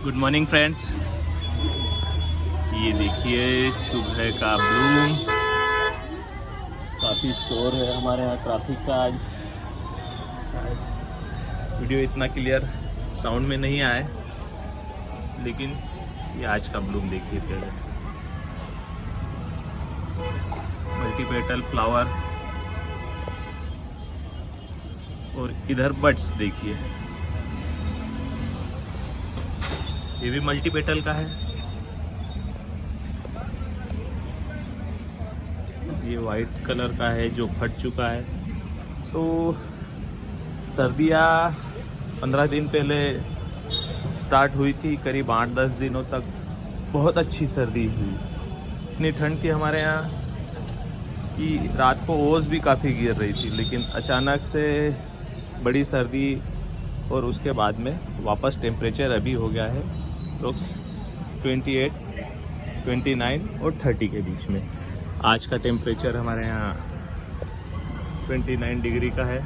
Good morning friends. ये देखिए सुबह का ब्लूम। काफ़ी शोर है हमारे यहाँ ट्रैफिक का। आज वीडियो इतना क्लियर साउंड में नहीं आया, लेकिन ये आज का ब्लूम देखिए पहले। मल्टीपेटल फ्लावर और इधर बड्स देखिए, ये भी मल्टीपेटल का है। ये वाइट कलर का है जो फट चुका है। तो सर्दियाँ 15 दिन पहले स्टार्ट हुई थी, करीब 8-10 दिनों तक बहुत अच्छी सर्दी हुई। इतनी ठंड थी हमारे यहाँ कि रात को ओस भी काफ़ी गिर रही थी, लेकिन अचानक से बड़ी सर्दी और उसके बाद में वापस टेम्परेचर अभी हो गया है लोग 28, 29 और 30 के बीच में। आज का टेम्परेचर हमारे यहाँ 29 डिग्री का है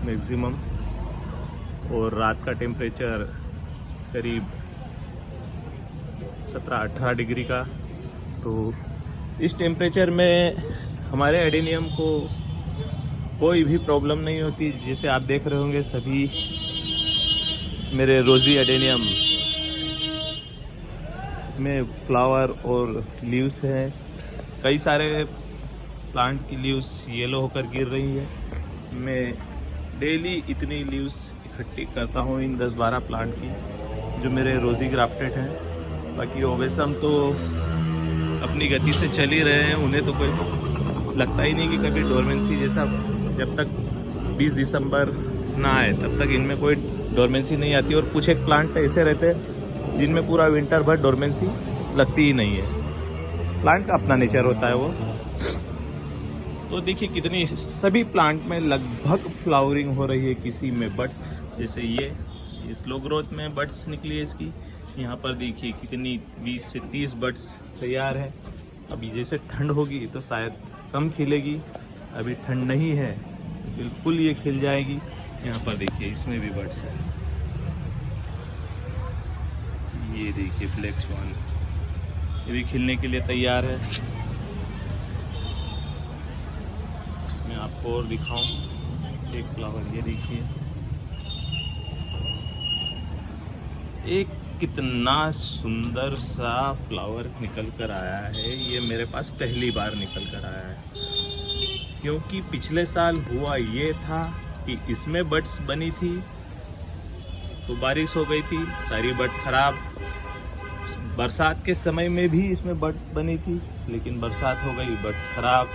मैक्सिमम, और रात का टेम्परेचर करीब 17-18 डिग्री का। तो इस टेम्परेचर में हमारे एडेनियम को कोई भी प्रॉब्लम नहीं होती। जैसे आप देख रहे होंगे सभी मेरे रोजी एडेनियम में फ्लावर और लीव्स हैं। कई सारे प्लांट की लीव्स येलो होकर गिर रही है। मैं डेली इतनी लीव्स इकट्ठी करता हूँ इन 10-12 प्लांट की जो मेरे रोजी ग्राफ्टेड हैं। बाकी ओवेसम तो अपनी गति से चल ही रहे हैं, उन्हें तो कोई लगता ही नहीं कि कभी डोरमेंसी जैसा। जब तक 20 दिसंबर ना आए तब तक इनमें कोई डोरमेंसी नहीं आती, और कुछ एक प्लांट ऐसे रहते हैं जिनमें पूरा विंटर भर डोरमेंसी लगती ही नहीं है। प्लांट का अपना नेचर होता है वो। तो देखिए कितनी सभी प्लांट में लगभग फ्लावरिंग हो रही है, किसी में बड्स। जैसे ये स्लो ग्रोथ में बड्स निकली है इसकी। यहाँ पर देखिए कितनी 20 से 30 बड्स तैयार है। अभी जैसे ठंड होगी तो शायद कम खिलेगी, अभी ठंड नहीं है बिल्कुल ये खिल जाएगी। यहाँ पर देखिए इसमें भी बड्स है। ये देखिए ब्लैक स्वान, ये भी खिलने के लिए तैयार है। मैं आपको और दिखाऊं एक फ्लावर, ये देखिए एक कितना सुंदर सा फ्लावर निकल कर आया है। ये मेरे पास पहली बार निकल कर आया है, क्योंकि पिछले साल हुआ ये था कि इसमें बड्स बनी थी तो बारिश हो गई थी, सारी बड खराब। बरसात के समय में भी इसमें बड्स बनी थी, लेकिन बरसात हो गई, बड्स खराब।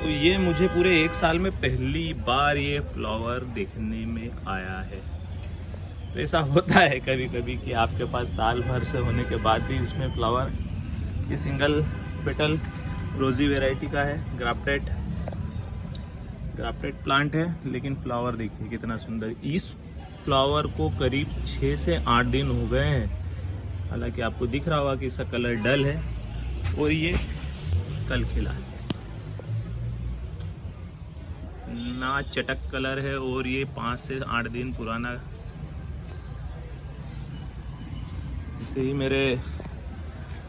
तो ये मुझे पूरे एक साल में पहली बार ये फ्लावर देखने में आया है। तो ऐसा होता है कभी कभी कि आपके पास साल भर से होने के बाद भी उसमें फ्लावर। ये सिंगल पेटल रोजी वैरायटी का है, ग्राफ्टेड प्लांट है, लेकिन फ्लावर देखिए कितना सुंदर। इस फ्लावर को करीब 6 से 8 दिन हो गए हैं। हालांकि आपको दिख रहा होगा कि इसका कलर डल है, और ये कल खिला है ना, चटक कलर है, और ये 5 से 8 दिन पुराना। इसे ही मेरे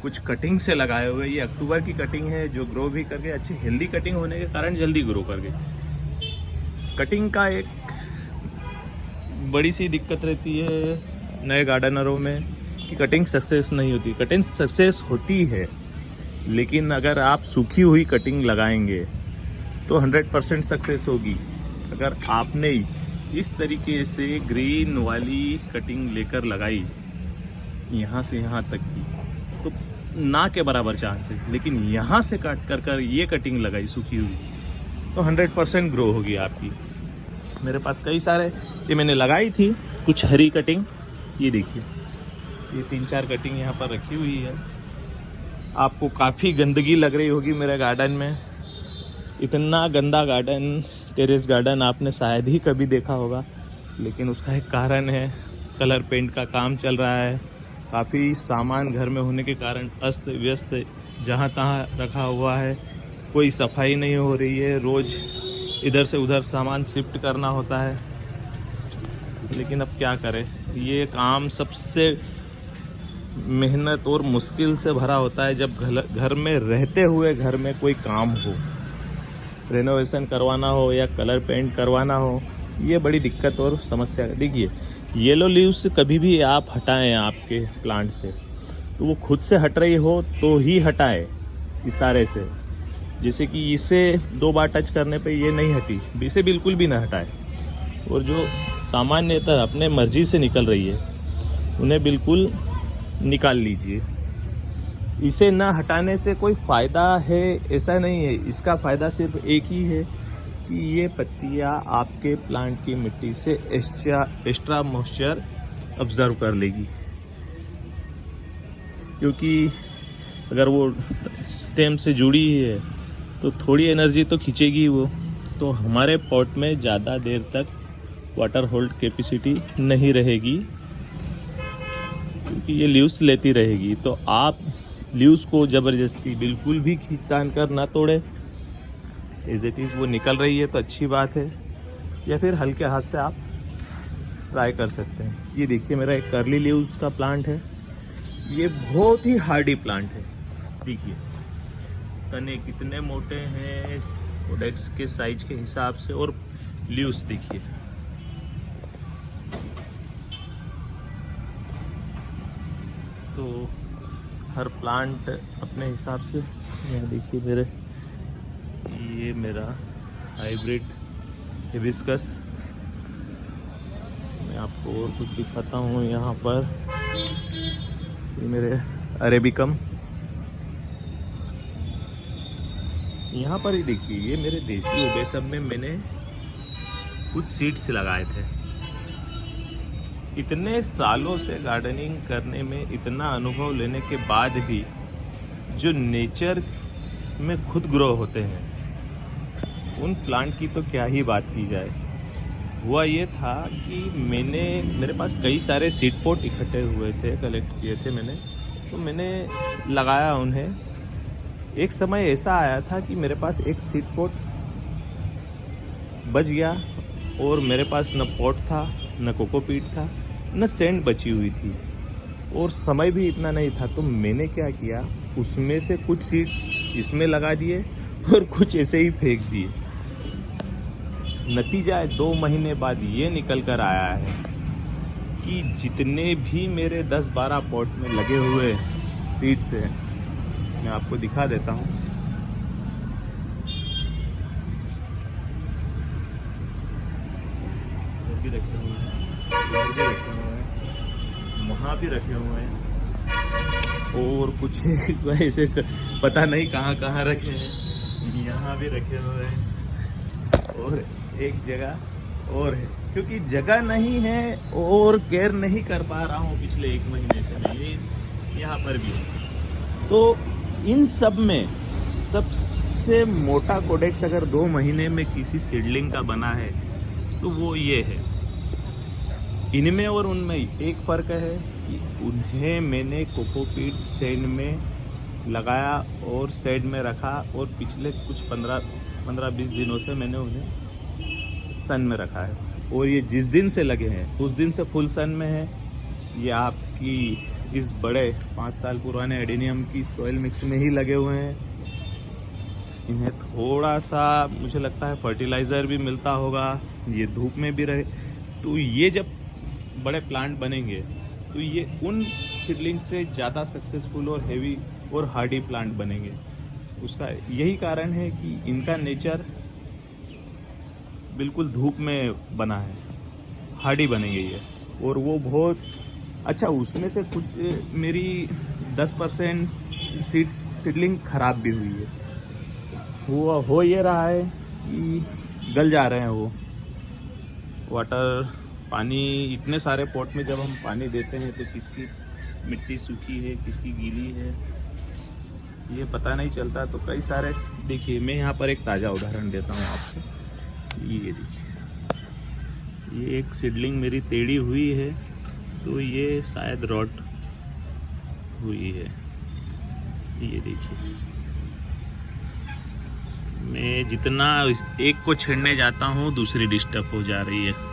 कुछ कटिंग से लगाए हुए, ये अक्टूबर की कटिंग है जो ग्रो भी कर गए। अच्छी हेल्दी कटिंग होने के कारण जल्दी ग्रो कर गए। कटिंग का एक बड़ी सी दिक्कत रहती है नए गार्डनरों में कि कटिंग सक्सेस नहीं होती। कटिंग सक्सेस होती है, लेकिन अगर आप सूखी हुई कटिंग लगाएंगे तो 100% सक्सेस होगी। अगर आपने इस तरीके से ग्रीन वाली कटिंग लेकर लगाई यहाँ से यहाँ तक की, तो ना के बराबर चांस है। लेकिन यहाँ से काट कर ये कटिंग लगाई सूखी हुई तो 100% ग्रो होगी आपकी। मेरे पास कई सारे ये मैंने लगाई थी, कुछ हरी कटिंग। ये देखिए ये 3-4 कटिंग यहाँ पर रखी हुई है। आपको काफ़ी गंदगी लग रही होगी मेरे गार्डन में। इतना गंदा गार्डन, टेरेस गार्डन आपने शायद ही कभी देखा होगा, लेकिन उसका एक कारण है। कलर पेंट का काम चल रहा है। काफ़ी सामान घर में होने के कारण अस्त व्यस्त जहाँ तहाँ रखा हुआ है, कोई सफाई नहीं हो रही है। रोज़ इधर से उधर सामान शिफ्ट करना होता है। लेकिन अब क्या करें, ये काम सबसे मेहनत और मुश्किल से भरा होता है जब घर में रहते हुए घर में कोई काम हो, रेनोवेशन करवाना हो या कलर पेंट करवाना हो, ये बड़ी दिक्कत और समस्या है। देखिए येलो लीव्स कभी भी आप हटाएं आपके प्लांट से तो वो खुद से हट रही हो तो ही हटाएं इशारे से। जैसे कि इसे 2 बार टच करने पे ये नहीं हटी, इसे बिल्कुल भी ना हटाएं। और जो सामान्यतः अपने मर्जी से निकल रही है उन्हें बिल्कुल निकाल लीजिए। इसे ना हटाने से कोई फ़ायदा है ऐसा नहीं है, इसका फ़ायदा सिर्फ एक ही है कि ये पत्तियाँ आपके प्लांट की मिट्टी से एक्स्ट्रा मॉइस्चर ऑब्जर्व कर लेगी। क्योंकि अगर वो स्टेम से जुड़ी है तो थोड़ी एनर्जी तो खींचेगी वो, तो हमारे पॉट में ज़्यादा देर तक वाटर होल्ड कैपेसिटी नहीं रहेगी क्योंकि ये लीव्स लेती रहेगी। तो आप लीव्स को ज़बरदस्ती बिल्कुल भी खींच कर ना तोड़े, एज इट इज़ वो निकल रही है तो अच्छी बात है, या फिर हल्के हाथ से आप ट्राई कर सकते हैं। ये देखिए मेरा एक कर्ली लीव्स का प्लांट है, ये बहुत ही हार्डी प्लांट है। देखिए तने कितने मोटे हैं कोडेक्स के साइज के हिसाब से, और लीव्स देखिए। तो हर प्लांट अपने हिसाब से, यहाँ देखिए ये मेरा हाइब्रिड हिबिस्कस। मैं आपको और कुछ दिखाता हूँ यहाँ पर, ये मेरे अरेबिकम। यहाँ पर ही देखिए ये मेरे देसी ओबेसम में मैंने कुछ सीड्स लगाए थे। इतने सालों से गार्डनिंग करने में इतना अनुभव लेने के बाद भी जो नेचर में खुद ग्रो होते हैं उन प्लांट की तो क्या ही बात की जाए। हुआ ये था कि मेरे पास कई सारे सीड पॉट इकट्ठे हुए थे, कलेक्ट किए थे मैंने, तो मैंने लगाया उन्हें। एक समय ऐसा आया था कि मेरे पास एक सीड पॉट बच गया और मेरे पास न पॉट था, न कोकोपीट था, न सैंड बची हुई थी और समय भी इतना नहीं था। तो मैंने क्या किया, उसमें से कुछ सीड इसमें लगा दिए और कुछ ऐसे ही फेंक दिए। नतीजा 2 महीने बाद ये निकल कर आया है कि जितने भी मेरे 10-12 पॉट में लगे हुए सीड्स हैं, मैं आपको दिखा देता हूँ। भी रखे हुए हैं, भी रखे हुए हैं, वहाँ भी रखे हुए हैं, और कुछ ऐसे पता नहीं कहाँ कहाँ रखे हैं, यहाँ भी रखे हुए हैं, और एक जगह और है। क्योंकि जगह नहीं है और केयर नहीं कर पा रहा हूँ पिछले 1 महीने से मैं, यहाँ पर भी है। तो इन सब में सबसे मोटा कोडेक्स अगर 2 महीने में किसी सीडलिंग का बना है तो वो ये है। इनमें और उनमें एक फ़र्क है कि उन्हें मैंने कोकोपीट सैंड में लगाया और सैंड में रखा, और पिछले कुछ 15-20 दिनों से मैंने उन्हें सन में रखा है। और ये जिस दिन से लगे हैं उस दिन से फुल सन में है। ये आपकी इस बड़े 5 साल पुराने एडेनियम की सॉइल मिक्स में ही लगे हुए हैं। इन्हें थोड़ा सा मुझे लगता है फर्टिलाइज़र भी मिलता होगा, ये धूप में भी रहे। तो ये जब बड़े प्लांट बनेंगे तो ये उन सीडलिंग से ज़्यादा सक्सेसफुल और हेवी और हार्डी प्लांट बनेंगे। उसका यही कारण है कि इनका नेचर बिल्कुल धूप में बना है, हार्डी बनेंगे ये। और वो बहुत अच्छा, उसमें से कुछ मेरी 10% सीडलिंग ख़राब भी हुई है। हो ये रहा है कि गल जा रहे हैं वो वाटर, पानी इतने सारे पॉट में जब हम पानी देते हैं तो किसकी मिट्टी सूखी है किसकी गीली है ये पता नहीं चलता। तो कई सारे, देखिए मैं यहाँ पर एक ताज़ा उदाहरण देता हूँ आपको। ये देखिए, ये एक सीडलिंग मेरी टेढ़ी हुई है तो ये शायद रॉट हुई है। ये देखिए, मैं जितना एक को छेड़ने जाता हूँ दूसरी डिस्टर्ब हो जा रही है।